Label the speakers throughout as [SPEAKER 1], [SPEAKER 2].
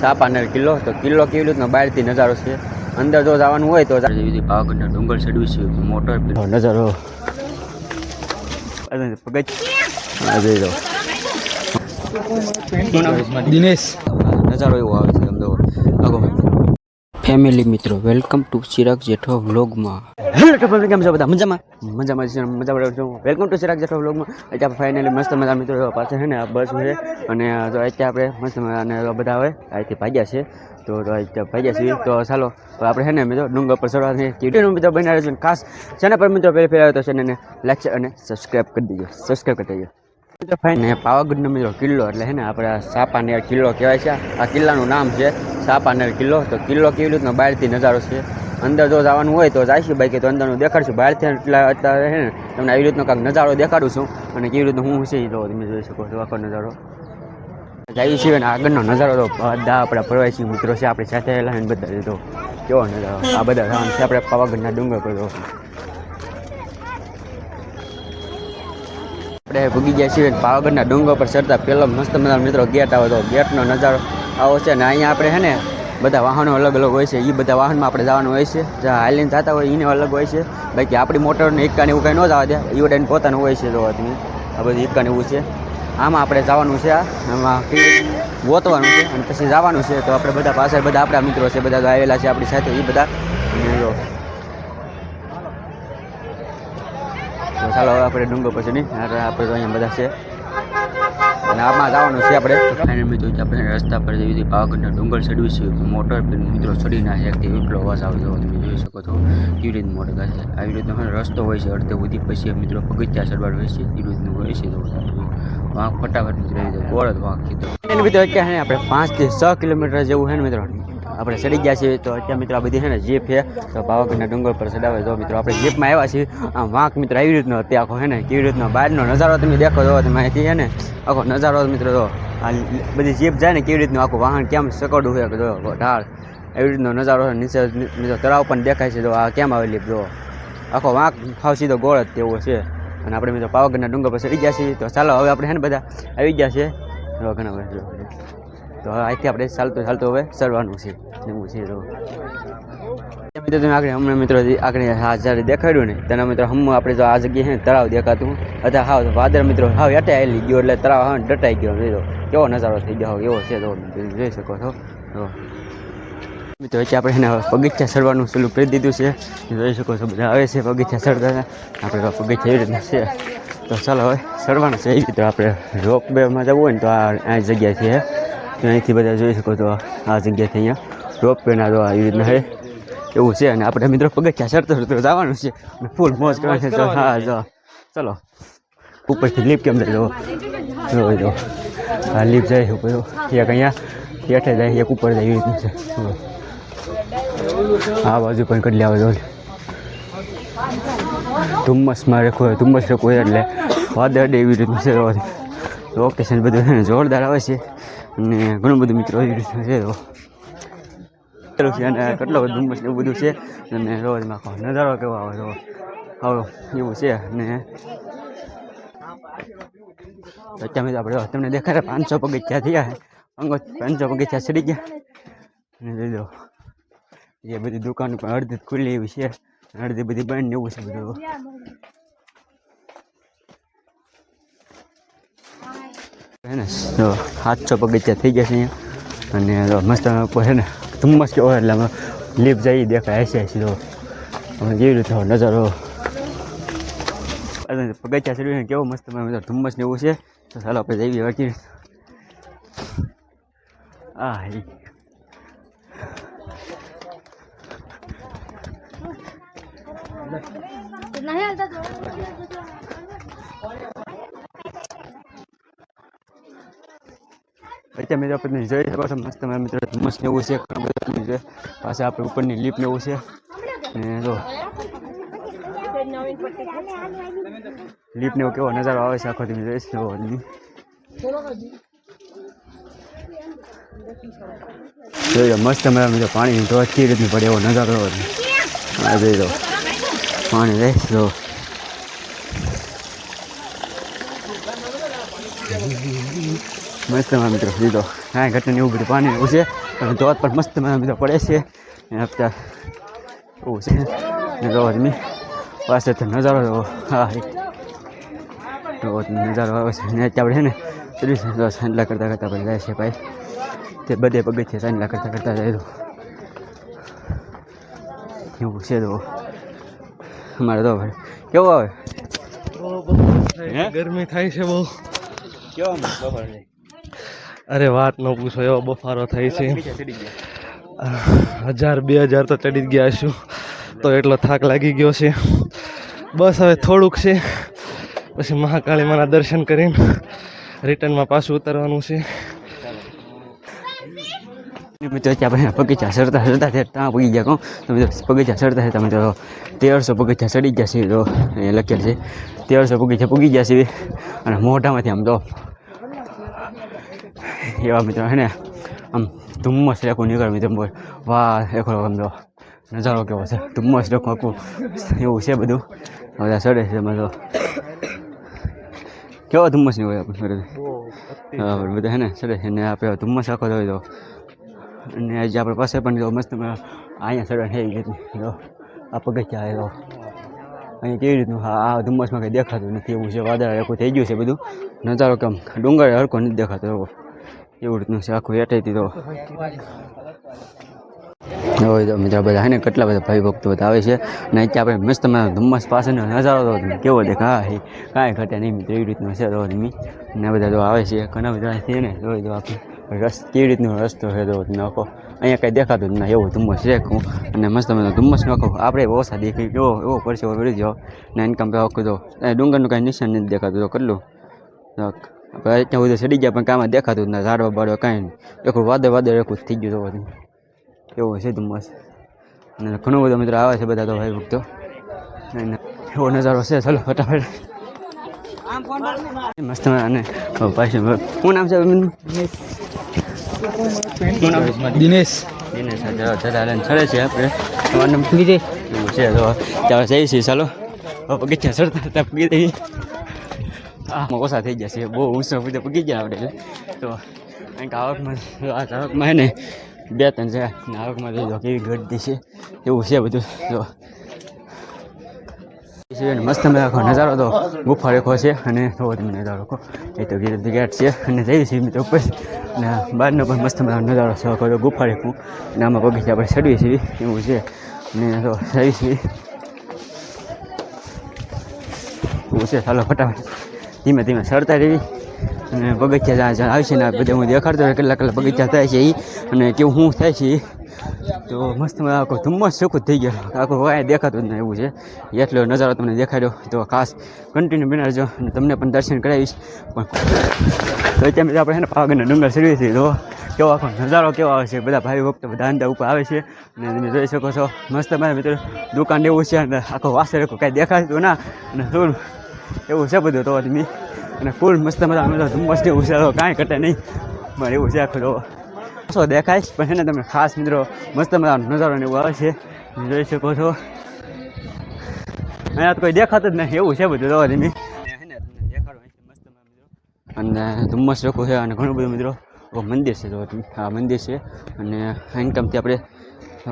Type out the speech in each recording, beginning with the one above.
[SPEAKER 1] સાપાનેર કિલ્લો. તો કિલ્લો કેવી રીતનો બહારથી નજારો છે, અંદર જો જવાનું હોય તો પાવાગઢના ડુંગર સર્વિસ મોટર નજારો દિનેશ નજારો એવો આવે છે અમદાવાદ. ફેમિલી મિત્રો, વેલકમ ટુ ચિરાગ જેઠો વ્લોગમાં. હેલો ટોપલ, કેમ છો બધા? મજામાં વેલકમ ટુ ચિરાગ જેઠો વ્લોગમાં. અત્યારે ફાઇનલી મસ્ત મજા મિત્રો પાસે છે ને આ બસ છે, અને તો અત્યારે આપણે મસ્ત અને બધા આવે અહીંથી ભાગ્યા છે. તો અત્યારે ભાગ્યા છીએ તો ચાલો આપણે છે ને મિત્રો ડુંગર પર ચડવાની વિડીયો મિત્રો બનાવે છે. ખાસ ચેનલ પર મિત્રો પહેલી આવ્યો તો ચેનલને લાઈક અને સબસ્ક્રાઈબ કરી દેજો. ને પાવાગઢનો મિત્રો કિલ્લો એટલે છે ને આપણે સાપાનેર કિલ્લો કહેવાય છે. આ કિલ્લાનું નામ છે સાપાનેર કિલ્લો. તો કિલ્લો કેવી રીતનો બહારથી નજારો છે, અંદર જો જવાનું હોય તો જઈશું બાકી તો અંદરનું દેખાડશું. બહારથી એટલે અત્યારે છે ને તમને આવી રીતનો કાંઈક નજારો દેખાડું છું, અને કેવી રીતનું હું છે એ તો તમે જોઈ શકો છો આખો નજારો. જઈએ છીએ ને આગળનો નજારો તો બધા આપણા પ્રવાસી મિત્રો છે આપણી સાથે આવેલા ને બધા તો કેવો નજારો આ બધા જવાનું છે આપણે પાવાગઢના ડુંગર પર. આપણે ભૂગી ગયા છીએ પાવાગઢના ડુંગર પર ચડતા પહેલો મસ્ત મજાનો મિત્રો ગેટ આવે તો ગેટનો નજારો આવો છે. ને અહીંયા આપણે છે ને બધા વાહનો અલગ અલગ હોય છે, એ બધા વાહનમાં આપણે જવાનું હોય છે. જ્યાં હાલીને જતા હોય એને અલગ હોય છે, બાકી આપણી મોટરને ઇક્કાને એવું કંઈ ન જવા દે, એ વડાને પોતાનું હોય છે. જો તમે આ બધું ઇક્કાને એવું છે. આમાં આપણે જવાનું છે, આમાં ગોતવાનું છે અને પછી જવાનું છે. તો આપણે બધા પાછળ બધા આપણા મિત્રો છે, બધા આવેલા છે આપણી સાથે એ બધા. તો ચાલો હવે આપણે ડુંગર પછી નહીં આપણે તો અહીંયા બધા છે અને આમાં જવાનું છે આપણે. ફાઇનલ મિત્રો આપણે રસ્તા પર જેવી પાવાગઢના ડુંગર ચડવી છે. મોટર મિત્રો ચડી ના છે એટલો અવાજ આવે તો તમે જોઈ શકો છો કેવી રીતે મોટર છે. આવી રીતનો રસ્તો હોય છે અડધે સુધી, પછી મિત્રો પગથિયા ચડવાનું હોય છે એ રીતનું હોય છે. તો વાંક ફટાફટ મિત્રો ગોળ જ વાંક કીધું મિત્રો. અત્યારે આપણે 5 થી 6 કિલોમીટર જેવું છે ને મિત્રો આપણે ચડી ગયા છીએ. તો અત્યારે મિત્રો આ બધી છે ને જીપ છે, તો પાવાગઢના ડુંગર પર ચડાવે. તો મિત્રો આપણે જીપમાં આવ્યા છીએ. આ વાંક મિત્રો આવી રીતનો અત્યારે આખો છે ને કેવી રીતનો બહારનો નજારો તમે દેખો છો. તમે અહીંથી છે ને આખો નજારો મિત્રો જો આ બધી જીપ જાય ને કેવી રીતનું આખું વાહન કેમ સકડું છે જો ઢાળ એવી રીતનો નજારો છે. નીચે મિત્રો તળાવ પણ દેખાય છે. તો આ કેમ આવેલી જો આખો વાંક ખાવ સીધો ગોળ જ તેવો છે. અને આપણે મિત્રો પાવાગઢના ડુંગર પર ચડી ગયા છીએ. તો ચાલો હવે આપણે છે ને બધા આવી ગયા છે ઘણા બધા. તો અહીંથી આપણે ચાલતું હવે ચડવાનું છે એવું છે. તો મિત્રો તમે આગળ હમણાં મિત્રો આગળ હા જ્યારે દેખાડ્યું ને તેના મિત્રો હમ આપણે જો આ જગ્યાએ છે ને તળાવ દેખાતું હતા. હા વાદળ મિત્રો હાવ એટે આવેલી ગયો એટલે તળાવ હા ડટાઈ ગયો. મિત્રો કેવો નજારો થઈ ગયો એવો છે. તો જોઈ શકો છો. તો મિત્રો અત્યારે આપણે એને પગથિયા ચડવાનું ચાલુ કરી દીધું છે. જોઈ શકો છો બધા આવે છે પગથિયા ચડતા. આપણે પગથિયા એવી રીતના છે. તો ચાલો હવે ચડવાનું છે. એ રીતે આપણે રોપ વેમાં જવું હોય ને તો આ જગ્યા છે. અહીંથી બધા જોઈ શકો છો આ જગ્યાથી અહીંયા રોપ વેના તો આવી રીતના છે એવું છે. અને આપણે મિત્રો પગથિયા ચડતો જવાનું છે અને ફૂલ મોજ કરવાની છે. તો હા જો ચલો ઉપરથી લીપ કેમ જાય જો હા લીપ જાય ઉપર એક અહીંયા હેઠે જાય એક ઉપર જાય એવી રીતનું છે. આ બાજુ પણ કરી લેવા જો ધુમ્મસમાં ધુમ્મસ રેખો એટલે વાદળ એવી રીતનું છે. લોકેશન બધું છે ને જોરદાર આવે છે અને ઘણું બધું મિત્રો એવી રીતનું છે. અને કેટલો બધું ધુમ્મસ એવું બધું છે અને રોજમાં નજારો કેવો આવે તો આવો એવું છે. અને અત્યારે આપણે તમને દેખાડે 500 પગથિયા થયા, 500 પગથિયા ચડી ગયા. અને જોઈ એ બધી દુકાન પણ અડધી ખુલ્લી એવી છે, અડધી બધી બંધ એવું છે બધું. હે ને 700 પગથિયા થઈ ગયા છે અહીંયા. અને મસ્ત છે ને ધુમ્મસ કેવો એટલે અમે લીપ જઈ દેખાય હશે તો અમે જેવી રીતે નજારો પગથિયા ચડ્યું કેવો મસ્ત ધુમ્મસ ને એવું છે. તો ચાલો આપણે જઈએ વાંચી. હા અત્યારે મિત્રો આપણે જોઈ શકો છો મસ્ત મિત્રો ધુમ્મસ ને એવું છે. પાછા આપણે ઉપરની લીપ ને એવું છે. અને જો લીપ ને કેવો નજારો આવે છે આખો તમે જોઈ શકો. મસ્ત મિત્રો પાણી તો કેવી રીતનું પડે એવો નજારો જોઈ દો. પાણી રહે જો મસ્ત મારા મિત્રો લીધો કાંઈ ઘટના એવું બધું પાણી એવું છે અને ધોધ પણ મસ્ત મારા મિત્રો પડે છે અત્યારે એવું છે ને જો તમે પાસેથી નજારો જોવો હા નજારો આવે છે ને આપણે છે ને સાંડલા કરતાં કરતાં આપણે જાય છે ભાઈ તે બધે પગથિયે સાંડલા કરતાં કરતાં જાય તો એવું છે તો અમારે તો ભાઈ કેવું આવે
[SPEAKER 2] ગરમી થાય છે બહુ.
[SPEAKER 1] કેવો બફારો છે
[SPEAKER 2] અરે વાત ન પૂછો, એવો બફારો થાય છે. 1000-2000 તો ચડી જ ગયા છું તો એટલો થાક લાગી ગયો છે. બસ હવે થોડુંક છે પછી મહાકાળી માના દર્શન કરીને રિટર્નમાં પાછું ઉતરવાનું છે.
[SPEAKER 1] મિત્રો આપણે બગીચા ચડતા ચડતા ત્યાં પગી ગયા કહું તો મિત્રો બગીચા ચડતા છે તમે તો 1300 બગીચા ચડી ગયા છે તો એ લખેલ છે 1300 બગીચા પૂગી ગયા છે અને મોઢામાંથી આમ તો એવા મિત્રો હે ને આમ ધુમ્મસ રેખું નીકળ મિત્રો વાહ રેખો આમ તો નજારો કેવો છે ધુમ્મસ રેખું આખું એવું છે બધું બધા ચડે છે એમાં તો કેવો ધુમ્મસ નીકળે આપણે હા બધા હે ને ચડે છે ને આપણે ધુમ્મસ આખો હોય તો અને આજે આપણે પાસે પણ જો મસ્ત અહીંયા ચડવા થઈ ગઈ તો આ પગથિયા આવે તો અહીંયા કેવી રીતનું આ ધુમ્મસમાં કંઈ દેખાતું નથી એવું છે વાદળ આખું થઈ ગયું છે બધું નજારો કેમ ડુંગર હરખો નથી દેખાતો એવું રીતનું છે આખું એટાઈથી તો હોય તો મિત્રો બધા હે ને કેટલા બધા ભાઈ ભક્તો બધા આવે છે અને અત્યારે આપણે મસ્ત ધુમ્મસ પાસેનો નજારો તો કેવો દેખા હા કાંઈ ઘટે નહીં મિત્રો એવી રીતનું છે તો તમે ને બધા તો આવે છે ઘણા બધા છે ને જોઈ દો આપણે કેવી રીતનો રસ્તો છે તો નાખો અહીંયા કંઈ દેખાતું જ ના એવું ધુમ્મસ રેખું અને મસ્ત ધુમ્મસ નાખો આપણે ઓછા દેખી કેવો એવો પડશે વળી જાઓ ને ઇન્કમ તો આખું તો ડુંગરનું કાંઈ નિશાન નથી દેખાતું તો કેટલું આપણે ત્યાં બધું ચડી ગયા પણ કાંઈ દેખાતું જ ના ઝાડવા બાળવા કાંઈ નહીં એકું વાદળ રેખું થઈ ગયું તો એવું છે ધુમ્મસ અને ઘણું બધું મિત્રો આવે છે બધા તો ભાઈ ભક્તો એવો નજારો છે ચાલો ફટાફટ મસ્ત અને પાછું શું નામ છે
[SPEAKER 2] દિનેશ
[SPEAKER 1] ચડે છે આપણે તમારું વિજય એવું છે તો ત્યાં જઈએ છીએ ચાલો પગથિયા ચડતા પગી જઈએ આમાં ઓછા થઈ ગયા છે બહુ ઊંચો બધે પગી ગયા આપણે તો કારણ કે આવકમાં હે ને 2-3 છે ને આવકમાં જોઈ દો કેવી ઘટતી છે એવું છે બધું જો મસ્ત આખો નજારો તો ગુફા રેખો છે અને તમે નજારો રાખો એ તો ગેટ છે અને જઈએ છીએ મિત્રો ઉપર અને બહારનો પણ મસ્ત નજારો છે આખો ગુફા રેખું અને આમાં બગીચા આપણે ચડીએ છીએ એવું છે અને તો જઈએ છીએ એવું છે ચાલો ફટાફટ ધીમે ધીમે ચડતા રહેવી અને બગીચા જ્યાં આવશે ને બધે હું દેખાડતો હોય કેટલા બગીચા થાય છે એ અને કેવું શું થાય છે તો મસ્ત આખો ધુમ્મસ ચોખ્ખું થઈ ગયો આખું વાય દેખાતું જ ના એવું છે એટલો નજારો તમને દેખાડ્યો તો ખાસ કન્ટિન્યુ બનાવજો અને તમને પણ દર્શન કરાવીશ પણ તો અત્યારે આપણે છે ને પાવાગઢના ડુંગર ચડીએ છીએ તો કેવો આખો નજારો કેવો આવે છે બધા ભાઈ ભક્તો બધા અંદા ઉપર આવે છે અને તમે જોઈ શકો છો મસ્ત મારા મિત્રો દુકાન એવું છે અને આખો વાસે કાંઈ દેખાતું ના અને શું એવું છે બધું તો તમે અને ફૂલ મસ્ત મજા ધુમ્મસ જેવું છે તો કાંઈ ઘટે નહીં પણ એવું છે આખું તો શું દેખાય પણ છે ને તમે ખાસ મિત્રો મસ્ત મજાનો નજારો ને એવું આવે છે જોઈ શકો છો અહીંયા તો કોઈ દેખાતું જ નહીં એવું છે બધું તો તમે દેખાડો મસ્ત મિત્રો અને ધુમ્મસ રખું છે અને ઘણું બધું મિત્રો મંદિર છે તો આ મંદિર છે અને ઇન્કમથી આપણે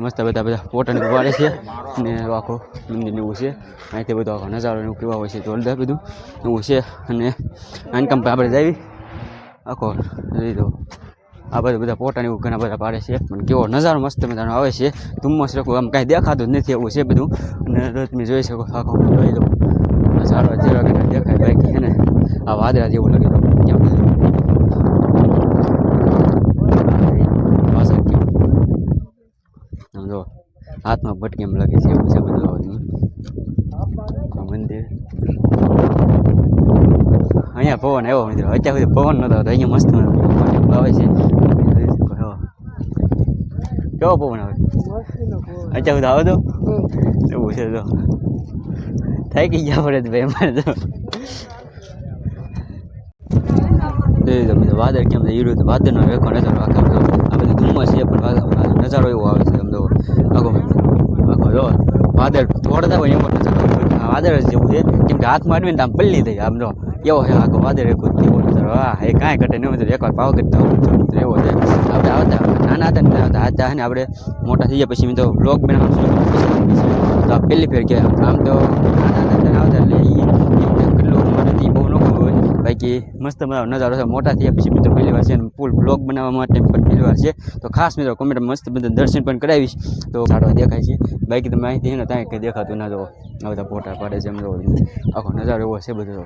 [SPEAKER 1] મસ્ત બધા ફોટાને ઉભાડે છે અને આખો મંદિર એવું છે અહીંથી બધું આખો નજારો એવું કેવા હોય છે જોરદાર બધું એવું છે અને ઇન્કમ પર આપણે જઈએ આખો જોઈ દો આ બધા ફોટાને એવું ઘણા બધા પાડે છે પણ કેવો નજારો મસ્ત મજાનો આવે છે ધુમ્મસ રખું આમ કાંઈ દેખાતું જ નથી એવું છે બધું અને તમે જોઈ શકો આખો જોઈ દો નજારો જેવા કંઈ દેખાય બાકી છે ને આ વાદળા જેવું લાગે તો જો હાથમાં ભટકી એમ લાગે છે એવું છે બધું મંદિર અહીંયા પવન આવ્યો મિત્રો અત્યાર સુધી પવન નતો આવતો અહીંયા મસ્ત આવે છે કેવો પવન આવે અત્યાર સુધી આવે તો એવું છે તો થાકી ગયા પડે ભાઈ અમારે તો વાદળ કેમ હીરું વાદળનો રેખો નજારો આખા આ બધું ધુમ્મસ છે પણ નજારો એવો આવે છે આખો આખો જો વાદળ થોડા હોય એવો નજારો વાદળ જ જેવું છે કેમ કે હાથમાં આડવીને આમ પલ્લી થઈ આમ જો એવો છે આખો વાદળ રેખો એવો નજારો હા એ કાંઈ ઘટે નહીં મિત્રો એકવાર પાવાગઢ તો એવો છે આપણે આવતા નાના હતા ને આવતા હતા ને આપણે મોટા થઈ ગયા પછી મેં તો બ્લોગ બનાવવાનું તો આ પહેલી ફેર કે આમ તો નાના હતા આવતા એટલે કેટલું મને બહુ ન ખબર હોય બાકી મસ્ત નજારો છે મોટા થયા પછી મિત્રો પહેલી વાર છે અને ફૂલ બ્લોગ બનાવવા માટે પણ પહેલી વાર છે તો ખાસ મિત્રો કોમેન્ટ મસ્ત બધા દર્શન પણ કરાવીશ તો સારો દેખાય છે બાકી તમે અહીંથી ને ત્યાં કંઈ દેખાતું ના જો બધા ફોટા પાડે છે એમ જો આખો નજારો એવો છે બધો